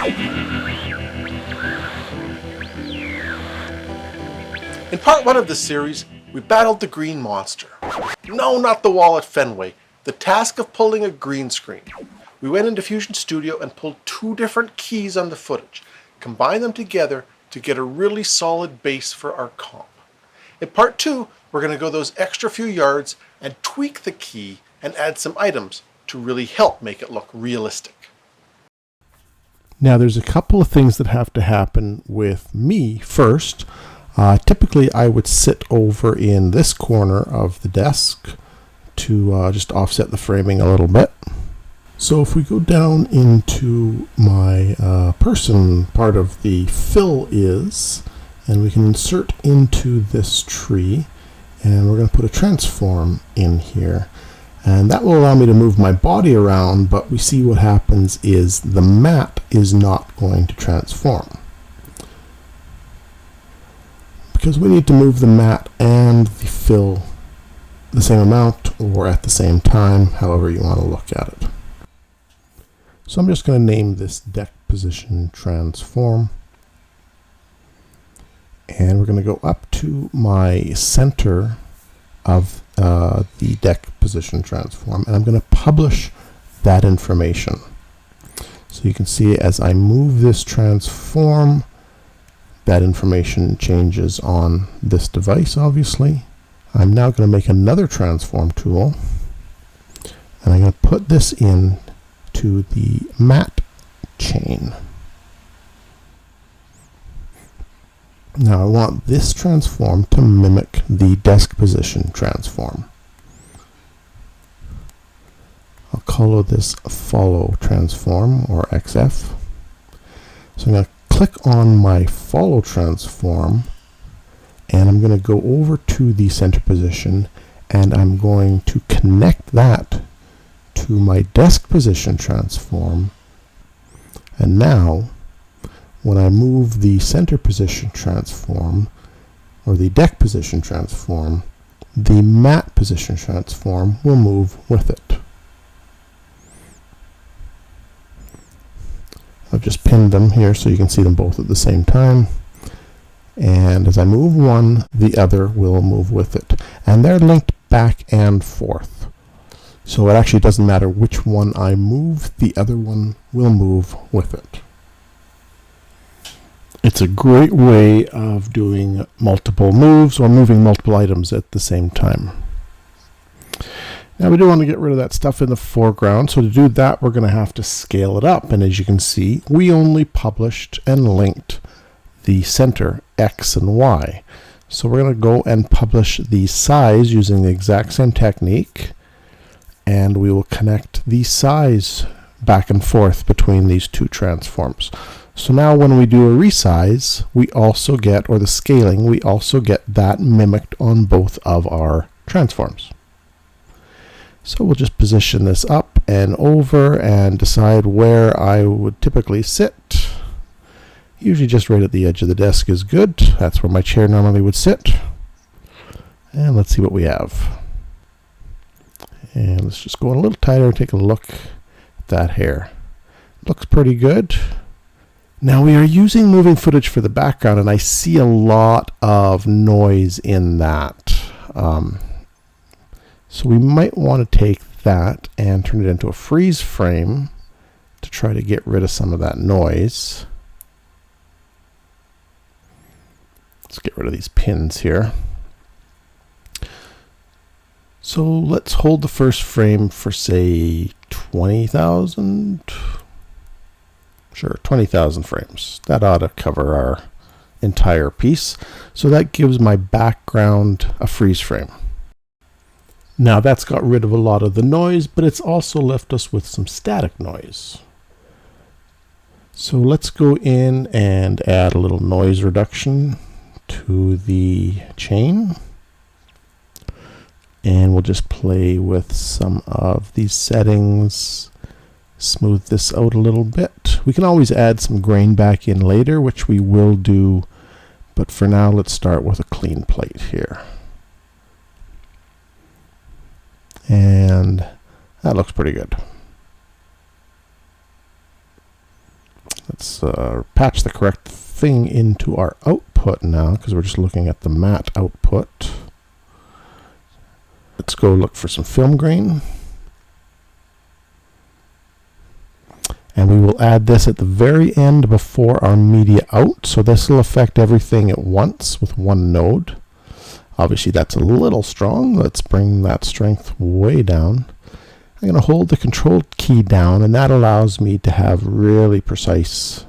In part 1 of this series, we battled the green monster. No, not the wall at Fenway. The task of pulling a green screen. We went into Fusion Studio and pulled 2 different keys on the footage, combined them together to get a really solid base for our comp. In part 2, we're going to go those extra few yards and tweak the key and add some items to really help make it look realistic. Now there's a couple of things that have to happen with me first. Typically I would sit over in this corner of the desk to just offset the framing a little bit. So if we go down into my person part of the fill is, and we can insert into this tree, and we're going to put a transform in here. And that will allow me to move my body around, but we see what happens is the mat is not going to transform. Because we need to move the mat and the fill the same amount or at the same time, however you want to look at it. So I'm just going to name this deck position transform. And we're going to go up to my center of the deck position transform, and I'm going to publish that information. So you can see as I move this transform, that information changes on this device, obviously. I'm now going to make another transform tool, and I'm going to put this in to the mat chain. Now I want this transform to mimic the desk position transform. I'll call this follow transform, or XF. So I'm going to click on my follow transform, and I'm going to go over to the center position, and I'm going to connect that to my desk position transform. And now when I move the center position transform, or the deck position transform, the mat position transform will move with it. I've just pinned them here so you can see them both at the same time. And as I move one, the other will move with it. And they're linked back and forth. So it actually doesn't matter which one I move, the other one will move with it. It's a great way of doing multiple moves or moving multiple items at the same time. Now we do want to get rid of that stuff in the foreground, so to do that we're going to have to scale it up, and as you can see we only published and linked the center X and Y. So we're going to go and publish the size using the exact same technique, and we will connect the size back and forth between these 2 transforms. So now when we do a resize, we also get, or the scaling, we also get that mimicked on both of our transforms. So we'll just position this up and over and decide where I would typically sit. Usually just right at the edge of the desk is good. That's where my chair normally would sit. And let's see what we have. And let's just go in a little tighter and take a look at that hair. Looks pretty good. Now we are using moving footage for the background, and I see a lot of noise in that. So we might want to take that and turn it into a freeze frame to try to get rid of some of that noise. Let's get rid of these pins here. So let's hold the first frame for, say, 20,000. Sure, 20,000 frames. That ought to cover our entire piece. So that gives my background a freeze frame. Now that's got rid of a lot of the noise, but it's also left us with some static noise. So let's go in and add a little noise reduction to the chain. And we'll just play with some of these settings. Smooth this out a little bit. We can always add some grain back in later, which we will do, but for now let's start with a clean plate here. And that looks pretty good. Let's patch the correct thing into our output now, because we're just looking at the matte output. Let's go look for some film grain. And we will add this at the very end before our media out. So this will affect everything at once with one node. Obviously that's a little strong. Let's bring that strength way down. I'm going to hold the control key down, and that allows me to have really precise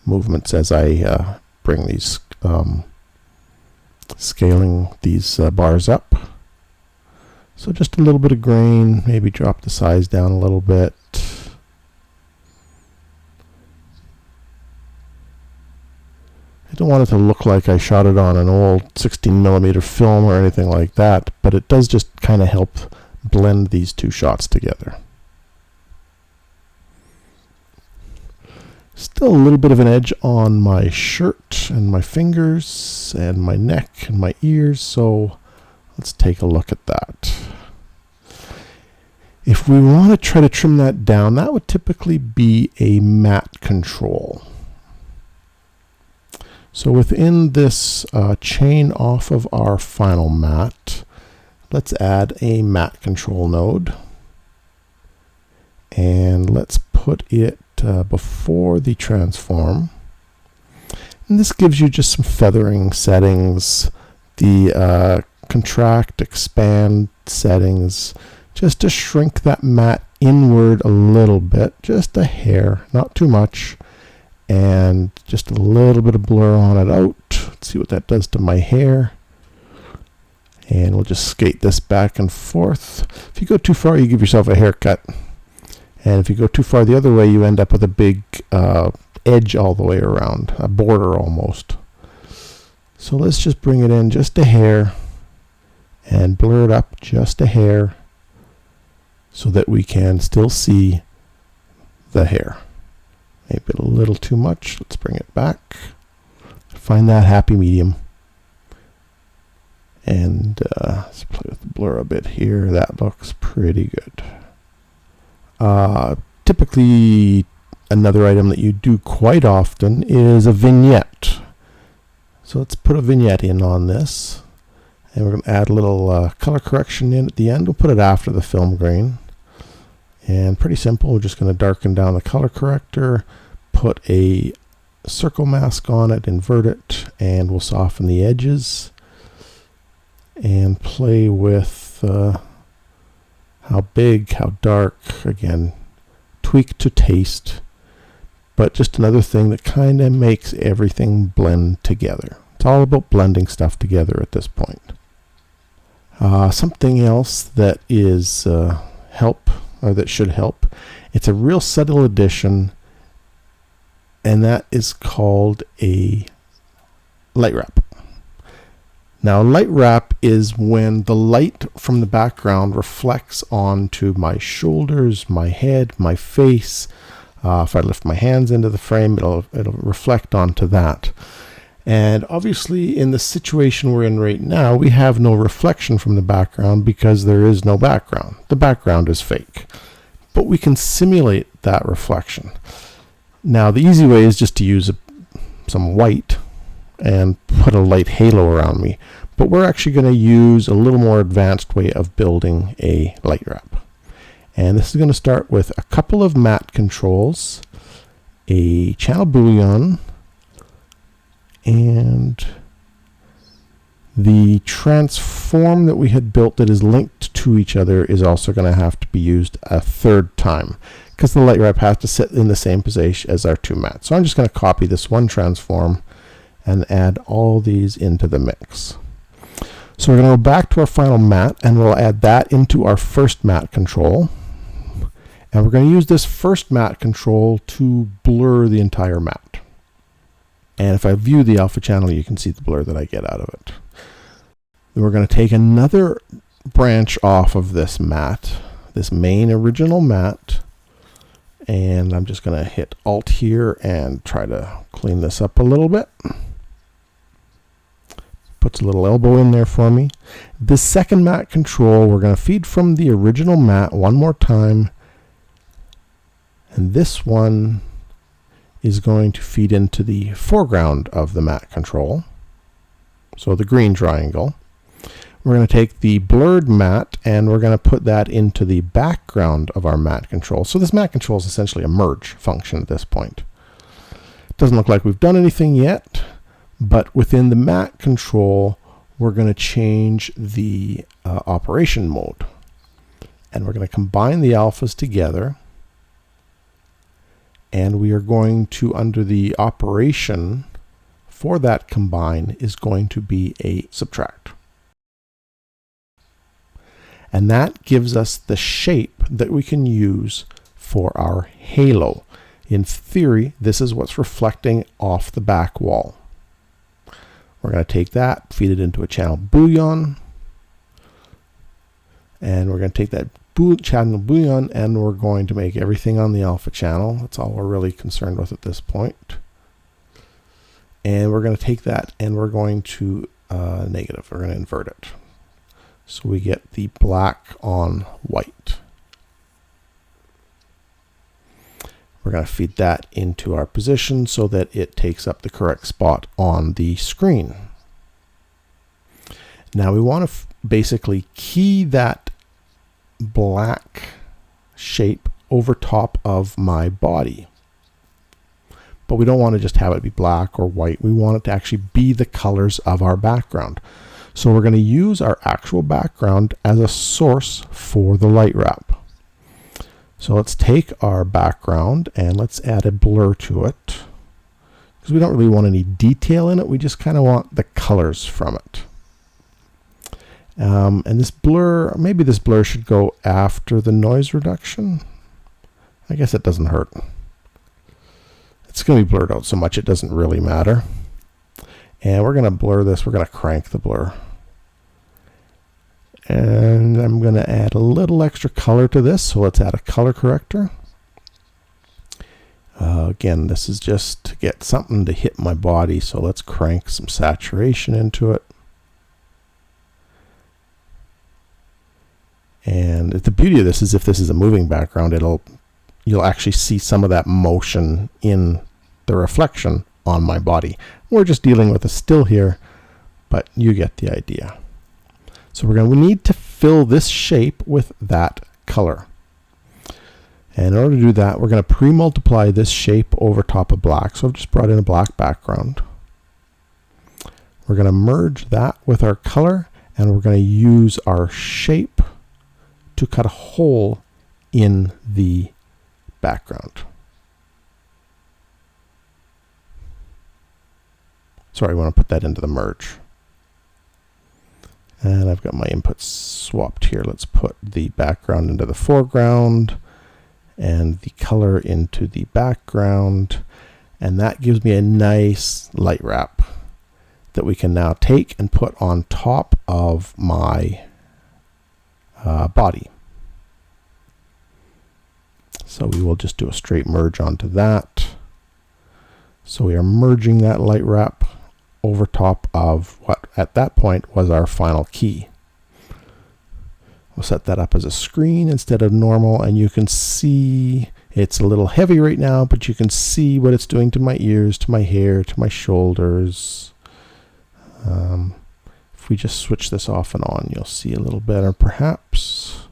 movements as I bring these, scaling these bars up. So just a little bit of grain, maybe drop the size down a little bit. I don't want it to look like I shot it on an old 16mm film or anything like that, but it does just kind of help blend these two shots together. Still a little bit of an edge on my shirt and my fingers and my neck and my ears, so let's take a look at that. If we want to try to trim that down, that would typically be a matte control. So within this chain off of our final matte, let's add a matte control node, and let's put it before the transform. And this gives you just some feathering settings, the contract, expand settings, just to shrink that matte inward a little bit, just a hair, not too much, and just a little bit of blur on it out. Let's see what that does to my hair. And we'll just skate this back and forth. If you go too far, you give yourself a haircut. And if you go too far the other way, you end up with a big edge all the way around, a border almost. So let's just bring it in just a hair and blur it up just a hair so that we can still see the hair. Maybe a little too much. Let's bring it back. Find that happy medium. And let's play with the blur a bit here. That looks pretty good. Typically, another item that you do quite often is a vignette. So let's put a vignette in on this. And we're going to add a little color correction in at the end. We'll put it after the film grain. And pretty simple. We're just going to darken down the color corrector, put a circle mask on it, invert it, and we'll soften the edges. And play with how big, how dark, again, tweak to taste, but just another thing that kind of makes everything blend together. It's all about blending stuff together at this point. Something else that is that should help, it's a real subtle addition, and that is called a light wrap. Now, light wrap is when the light from the background reflects onto my shoulders, my head, my face. If I lift my hands into the frame, it'll reflect onto that. And obviously, in the situation we're in right now, we have no reflection from the background because there is no background. The background is fake. But we can simulate that reflection. Now, the easy way is just to use some white and put a light halo around me. But we're actually going to use a little more advanced way of building a light wrap. And this is going to start with a couple of matte controls, a channel bouillon, and the transform that we had built that is linked to each other is also going to have to be used a third time, because the light wrap has to sit in the same position as our two mattes. So I'm just going to copy this one transform and add all these into the mix. So we're going to go back to our final matte, and we'll add that into our first matte control. And we're going to use this first matte control to blur the entire matte. And if I view the alpha channel, you can see the blur that I get out of it. Then we're going to take another branch off of this matte, this main original matte, and I'm just going to hit Alt here and try to clean this up a little bit. Puts a little elbow in there for me. This second matte control, we're going to feed from the original matte one more time. And this one is going to feed into the foreground of the matte control, so the green triangle. We're going to take the blurred matte and we're going to put that into the background of our matte control. So this matte control is essentially a merge function at this point. It doesn't look like we've done anything yet, but within the matte control, we're going to change the operation mode. And we're going to combine the alphas together. And we are going to, under the operation for that combine, is going to be a subtract. And that gives us the shape that we can use for our halo. In theory, this is what's reflecting off the back wall. We're going to take that, feed it into a channel boolean, and we're going to take that channel boolean and we're going to make everything on the alpha channel. That's all we're really concerned with at this point. And we're going to take that and we're going to negative. We're going to invert it. So we get the black on white. We're going to feed that into our position so that it takes up the correct spot on the screen. Now we want to basically key that black shape over top of my body. But we don't want to just have it be black or white. We want it to actually be the colors of our background. So we're going to use our actual background as a source for the light wrap. So let's take our background and let's add a blur to it, because we don't really want any detail in it. We just kind of want the colors from it. And this blur, maybe this blur should go after the noise reduction. I guess it doesn't hurt. It's going to be blurred out so much it doesn't really matter. And we're going to blur this. We're going to crank the blur. And I'm going to add a little extra color to this. So let's add a color corrector. Again, this is just to get something to hit my body. So let's crank some saturation into it. And the beauty of this is if this is a moving background, you'll actually see some of that motion in the reflection on my body. We're just dealing with a still here, but you get the idea. So we need to fill this shape with that color. And in order to do that, we're going to pre-multiply this shape over top of black. So I've just brought in a black background. We're going to merge that with our color, and we're going to use our shape to cut a hole in the background. Sorry, I want to put that into the merge. And I've got my inputs swapped here. Let's put the background into the foreground and the color into the background. And that gives me a nice light wrap that we can now take and put on top of my body. So we will just do a straight merge onto that. So we are merging that light wrap over top of what at that point was our final key. We'll set that up as a screen instead of normal, and you can see it's a little heavy right now, but you can see what it's doing to my ears, to my hair, to my shoulders. If we just switch this off and on, you'll see a little better perhaps.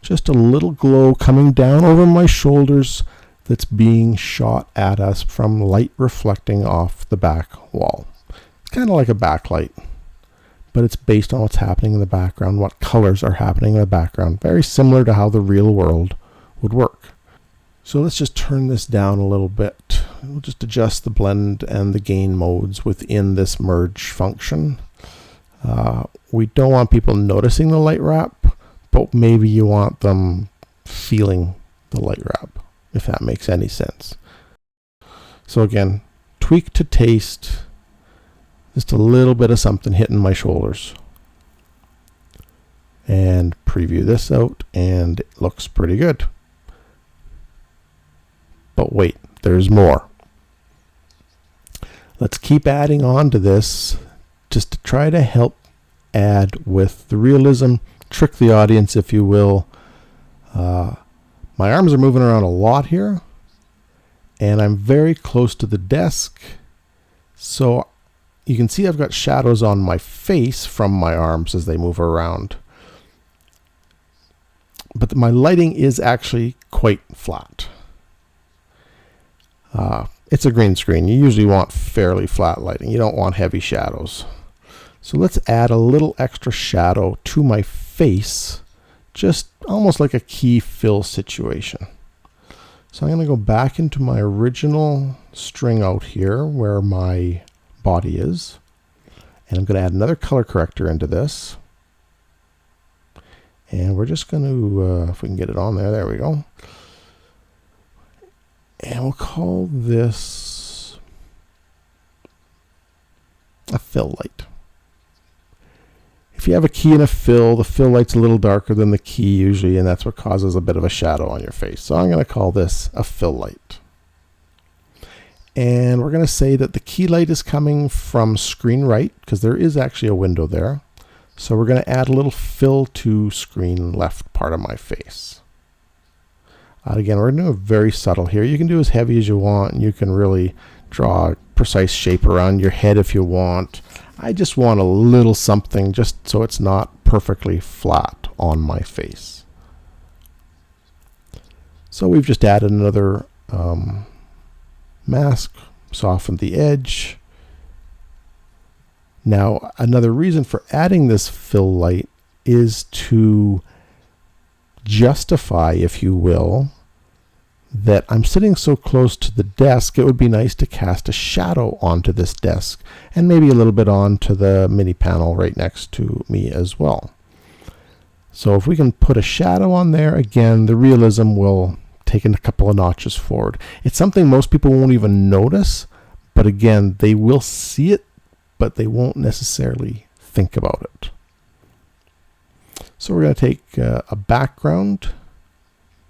Just a little glow coming down over my shoulders that's being shot at us from light reflecting off the back wall. It's kind of like a backlight, but it's based on what's happening in the background, what colors are happening in the background. Very similar to how the real world would work. So let's just turn this down a little bit. We'll just adjust the blend and the gain modes within this merge function. We don't want people noticing the light wrap, but maybe you want them feeling the light wrap, if that makes any sense. So again, tweak to taste, just a little bit of something hitting my shoulders. And preview this out, and it looks pretty good. But wait, there's more. Let's keep adding on to this just to try to help add with the realism, trick the audience, if you will. My arms are moving around a lot here, And I'm very close to the desk, so you can see I've got shadows on my face from my arms as they move around. But my lighting is actually quite flat. It's a green screen. You usually want fairly flat lighting. You don't want heavy shadows. So let's add a little extra shadow to my face, just almost like a key fill situation. So I'm going to go back into my original string out here where my body is. And I'm going to add another color corrector into this. And we're just going to, if we can get it on there, there we go. And we'll call this a fill light. If you have a key and a fill, the fill light's a little darker than the key usually, and that's what causes a bit of a shadow on your face. So I'm going to call this a fill light. And we're going to say that the key light is coming from screen right, because there is actually a window there. So we're going to add a little fill to screen left part of my face. Again, we're going to do it very subtle here. You can do as heavy as you want, and you can really draw a precise shape around your head if you want. I just want a little something just so it's not perfectly flat on my face. So we've just added another mask, softened the edge. Now, another reason for adding this fill light is to justify, if you will, that I'm sitting so close to the desk, it would be nice to cast a shadow onto this desk and maybe a little bit onto the mini panel right next to me as well. So if we can put a shadow on there, again, the realism will take it a couple of notches forward. It's something most people won't even notice, but again, they will see it, but they won't necessarily think about it. So we're going to take a background,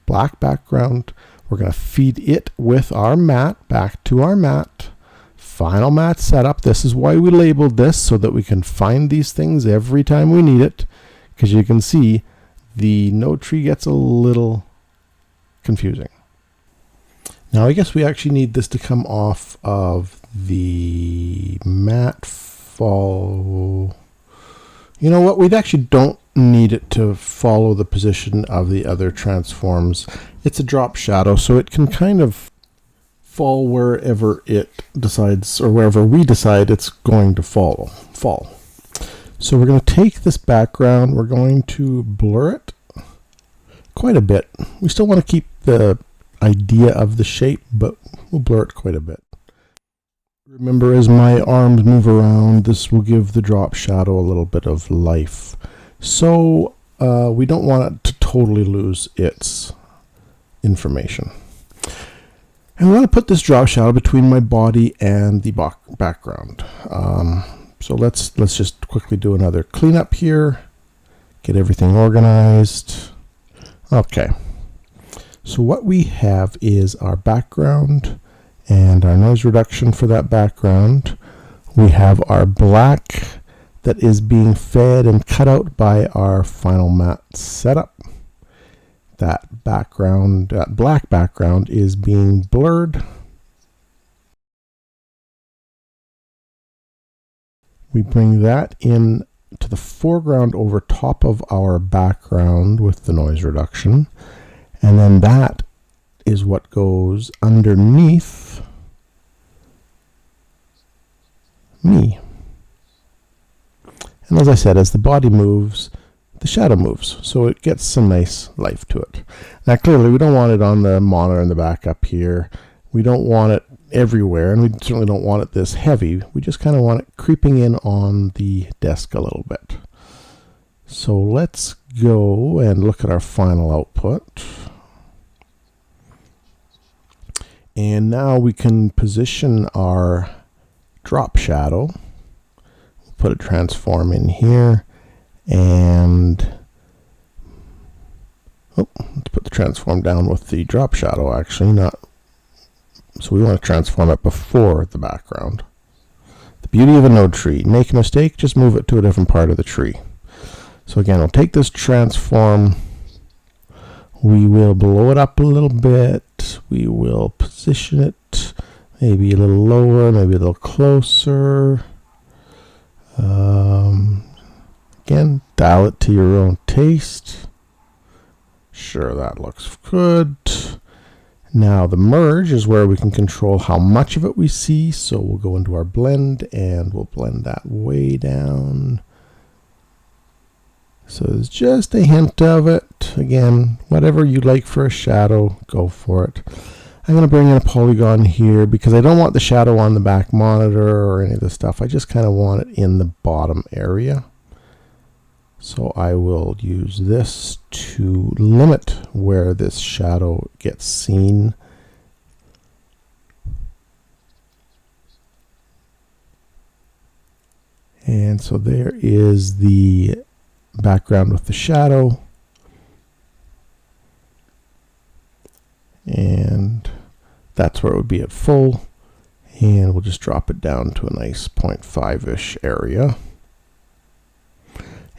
black background. We're going to feed it with our matte, back to our matte. Final matte setup. This is why we labeled this, so that we can find these things every time we need it. Because you can see the node tree gets a little confusing. Now I guess we actually need this to come off of the matte fall. You know what? We actually don't need it to follow the position of the other transforms. It's a drop shadow, so it can kind of fall wherever it decides, or wherever we decide it's going to fall. So we're going to take this background, we're going to blur it quite a bit. We still want to keep the idea of the shape, but we'll blur it quite a bit. Remember, as my arms move around, this will give the drop shadow a little bit of life. So we don't want it to totally lose its information. And we want to put this drop shadow between my body and the background. So let's just quickly do another cleanup here. Get everything organized. Okay. So what we have is our background and our noise reduction for that background. We have our black that is being fed and cut out by our final matte setup. That background, that black background, is being blurred. We bring that in to the foreground over top of our background with the noise reduction. And then that is what goes underneath me. And as I said, as the body moves, the shadow moves, so it gets some nice life to it. Now clearly we don't want it on the monitor in the back up here. We don't want it everywhere, and we certainly don't want it this heavy. We just kind of want it creeping in on the desk a little bit. So let's go and look at our final output. And now we can position our drop shadow. We'll put a transform in here. And let's put the transform down with the drop shadow, actually, not. So we want to transform it before the background. The beauty of a node tree. Make a mistake, just move it to a different part of the tree. So again, we'll take this transform, We will blow it up a little bit. We will position it maybe a little lower, maybe a little closer. Again, dial it to your own taste. Sure, that looks good. Now the merge is where we can control how much of it we see. So we'll go into our blend and we'll blend that way down. So there's just a hint of it. Again, whatever you like for a shadow, go for it. I'm going to bring in a polygon here because I don't want the shadow on the back monitor or any of this stuff. I just kind of want it in the bottom area. So I will use this to limit where this shadow gets seen. And so there is the background with the shadow. And that's where it would be at full. And we'll just drop it down to a nice 0.5-ish area.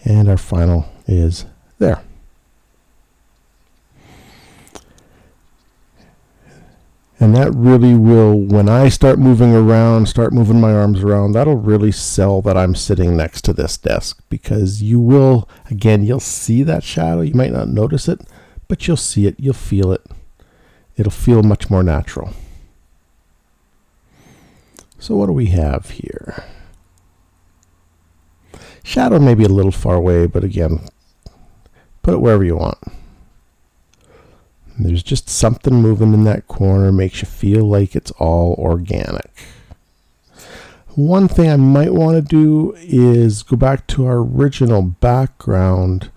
And our final is there. And that really will, when I start moving around, start moving my arms around, that'll really sell that I'm sitting next to this desk, because you will, again, you'll see that shadow. You might not notice it, but you'll see it, you'll feel it. It'll feel much more natural. So what do we have here? Shadow may be a little far away, but again, put it wherever you want. And there's just something moving in that corner, makes you feel like it's all organic. One thing I might want to do is go back to our original background.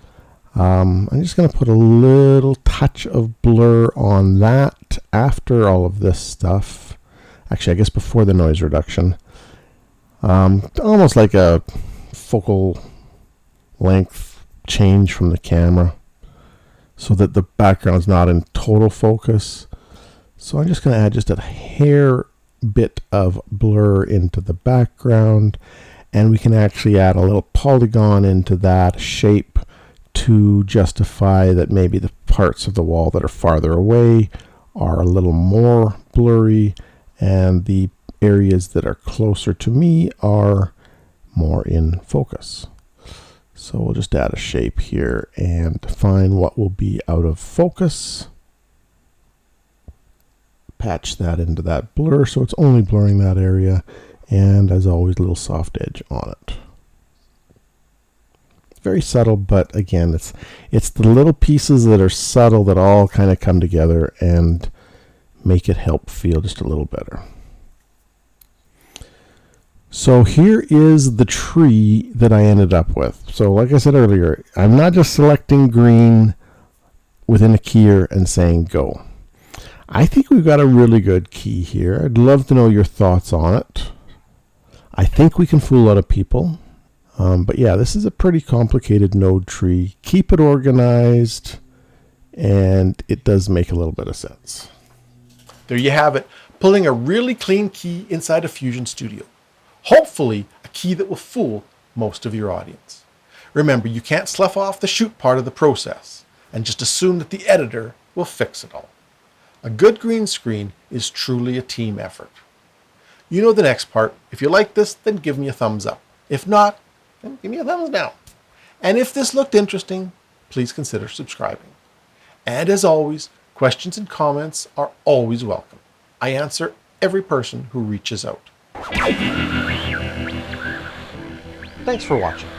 I'm just going to put a little touch of blur on that after all of this stuff. Actually, I guess before the noise reduction. Almost like a focal length change from the camera so that the background's not in total focus. So I'm just going to add just a hair bit of blur into the background, and we can actually add a little polygon into that shape to justify that maybe the parts of the wall that are farther away are a little more blurry and the areas that are closer to me are more in focus. So we'll just add a shape here and find what will be out of focus. Patch that into that blur so it's only blurring that area, and as always, a little soft edge on it. Very subtle, but again, it's the little pieces that are subtle that all kind of come together and make it help feel just a little better. So here is the tree that I ended up with. So like I said earlier, I'm not just selecting green within a keyer and saying go. I think we've got a really good key here. I'd love to know your thoughts on it. I think we can fool a lot of people. But yeah, this is a pretty complicated node tree. Keep it organized, and it does make a little bit of sense. There you have it, pulling a really clean key inside of Fusion Studio. Hopefully, a key that will fool most of your audience. Remember, you can't slough off the shoot part of the process and just assume that the editor will fix it all. A good green screen is truly a team effort. You know the next part. If you like this, then give me a thumbs up. If not, then give me a thumbs down. And if this looked interesting, please consider subscribing. And as always, questions and comments are always welcome. I answer every person who reaches out. Thanks for watching.